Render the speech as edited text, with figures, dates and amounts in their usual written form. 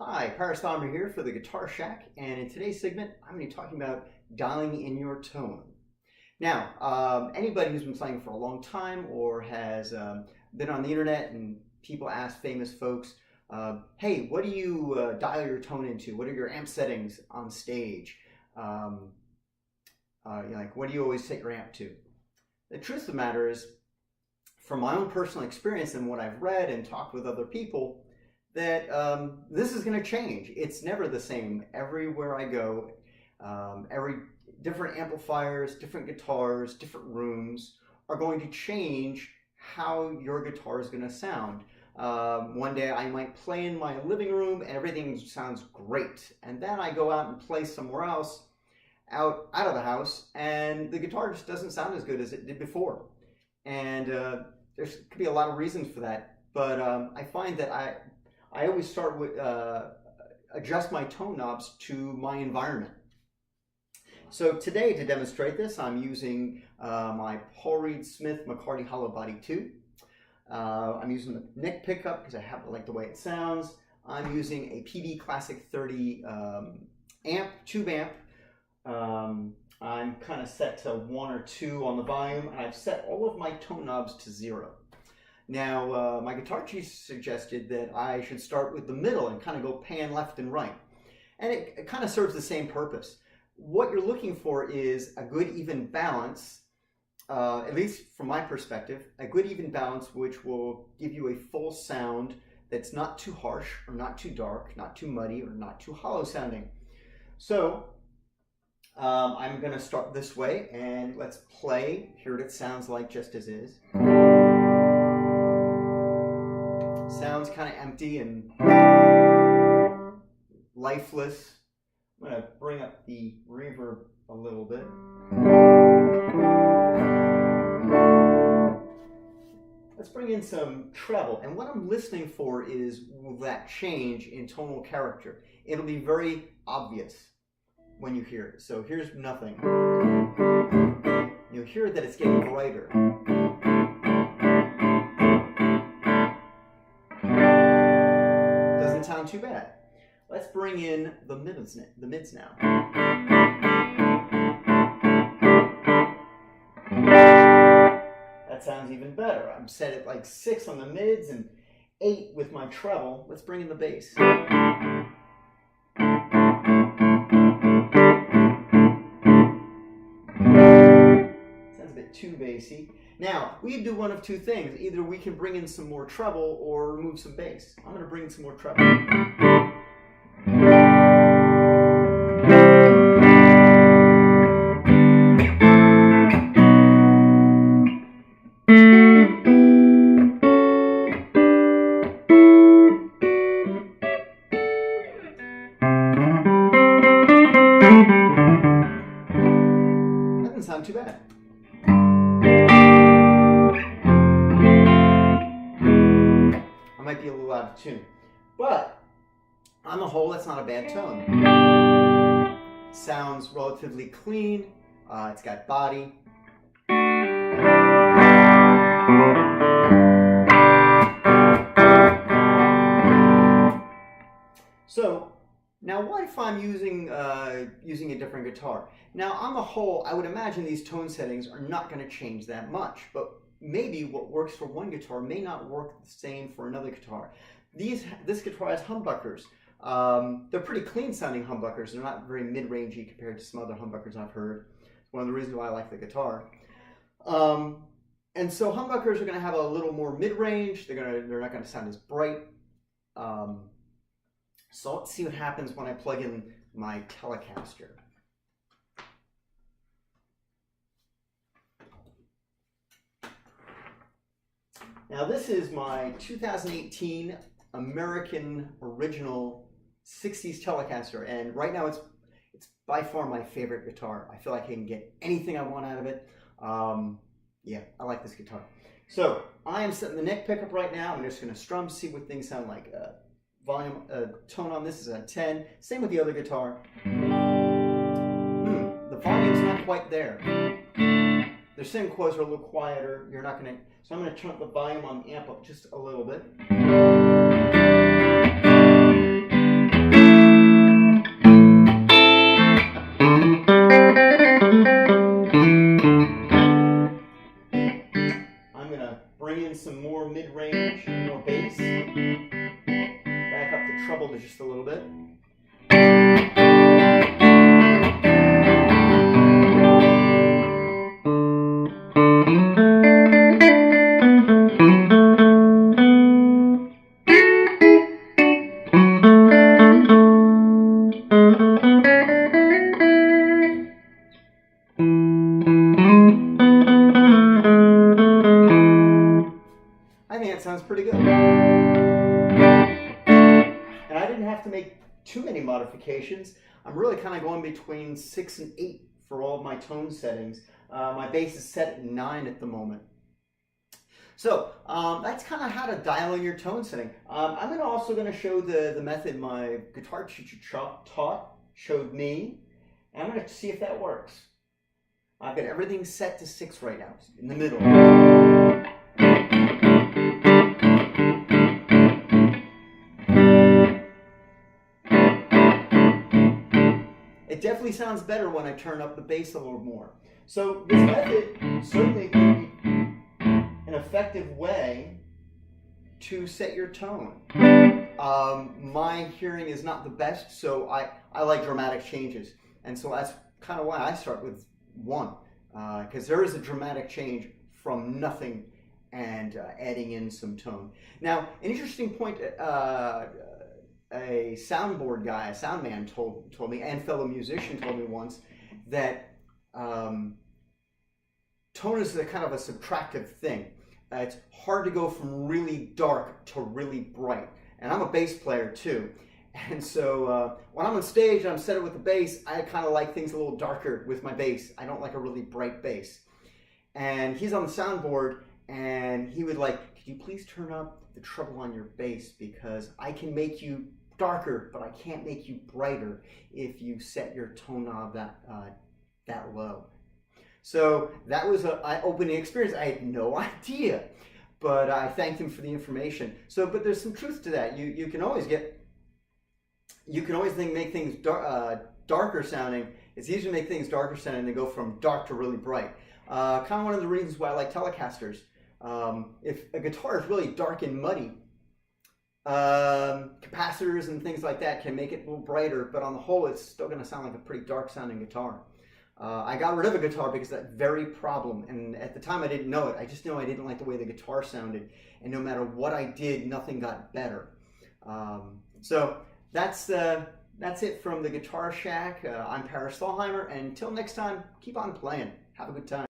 Hi, Paris Thomber here for the Guitar Shack, and in today's segment, I'm going to be talking about dialing in your tone. Now, anybody who's been playing for a long time or has been on the internet and people ask famous folks, hey, what do you dial your tone into? What are your amp settings on stage? Like, what do you always set your amp to? The truth of the matter is, from my own personal experience and what I've read and talked with other people, that this is going to change. It's never the same everywhere I go. Every different amplifiers, different guitars, different rooms are going to change how your guitar is going to sound. One day I might play in my living room and everything sounds great, and then I go out and play somewhere else out of the house and the guitar just doesn't sound as good as it did before. And there could be a lot of reasons for that, but I find that I always start with adjust my tone knobs to my environment. So today, to demonstrate this, I'm using my Paul Reed Smith McCarty Hollow Body 2. I'm using the neck pickup because I like the way it sounds. I'm using a PB Classic 30 tube amp. I'm kind of set to 1 or 2 on the volume, and I've set all of my tone knobs to 0. Now, my guitar teacher suggested that I should start with the middle and kind of go pan left and right. And it kind of serves the same purpose. What you're looking for is a good even balance, at least from my perspective, a good even balance which will give you a full sound that's not too harsh or not too dark, not too muddy or not too hollow sounding. So I'm going to start this way and let's play, hear what it sounds like just as is. Sounds kind of empty and lifeless. I'm going to bring up the reverb a little bit. Let's bring in some treble. And what I'm listening for is that change in tonal character. It'll be very obvious when you hear it. So here's nothing. You'll hear that it's getting brighter. Doesn't sound too bad. Let's bring in the mids now. That sounds even better. I'm set at like 6 on the mids and 8 with my treble. Let's bring in the bass. Sounds a bit too bassy. Now, we can do one of two things. Either we can bring in some more treble or remove some bass. I'm going to bring in some more treble. That doesn't sound too bad. Might be a little out of tune, but on the whole, that's not a bad tone. Sounds relatively clean. It's got body. So now, what if I'm using a different guitar? Now, on the whole, I would imagine these tone settings are not going to change that much, but maybe what works for one guitar may not work the same for another guitar. This guitar has humbuckers. They're pretty clean sounding humbuckers. They're not very mid-rangey compared to some other humbuckers I've heard. It's one of the reasons why I like the guitar. And so humbuckers are going to have a little more mid-range. They're not going to sound as bright. So let's see what happens when I plug in my Telecaster. Now this is my 2018 American original 60s Telecaster, and right now it's by far my favorite guitar. I feel like I can get anything I want out of it. Yeah, I like this guitar. So I am setting the neck pickup right now. I'm just going to strum, see what things sound like. Volume tone on this is a 10. Same with the other guitar. The volume's not quite there. The same chords are a little quieter. You're not going to. So I'm going to turn up the volume on the amp up just a little bit. treble just a little bit. I think that sounds pretty good. And I didn't have to make too many modifications. I'm really kind of going between 6 and 8 for all of my tone settings. My bass is set at 9 at the moment. So that's kind of how to dial in your tone setting. I'm also going to show the method my guitar teacher showed me, and I'm going to see if that works. I've got everything set to 6 right now, in the middle. It definitely sounds better when I turn up the bass a little more. So this method certainly can be an effective way to set your tone. My hearing is not the best, so I like dramatic changes. And so that's kind of why I start with 1, because there is a dramatic change from nothing and adding in some tone. Now, an interesting point, a soundboard guy, a sound man told me, and fellow musician told me once, that tone is a kind of a subtractive thing. It's hard to go from really dark to really bright. And I'm a bass player too. And so when I'm on stage and I'm set it with the bass, I kind of like things a little darker with my bass. I don't like a really bright bass. And he's on the soundboard and he would like, could you please turn up the treble on your bass, because I can make you darker, but I can't make you brighter if you set your tone knob that low. So that was an eye-opening experience. I had no idea, but I thanked him for the information. So, but there's some truth to that. You can always make things darker sounding. It's easier to make things darker sounding than go from dark to really bright. Kind of one of the reasons why I like Telecasters. If a guitar is really dark and muddy, capacitors and things like that can make it a little brighter, but on the whole, it's still going to sound like a pretty dark sounding guitar. I got rid of a guitar because of that very problem, and at the time I didn't know it. I just knew I didn't like the way the guitar sounded, and no matter what I did, nothing got better. So that's it from the Guitar Shack. I'm Paris Thalheimer, and until next time, keep on playing. Have a good time.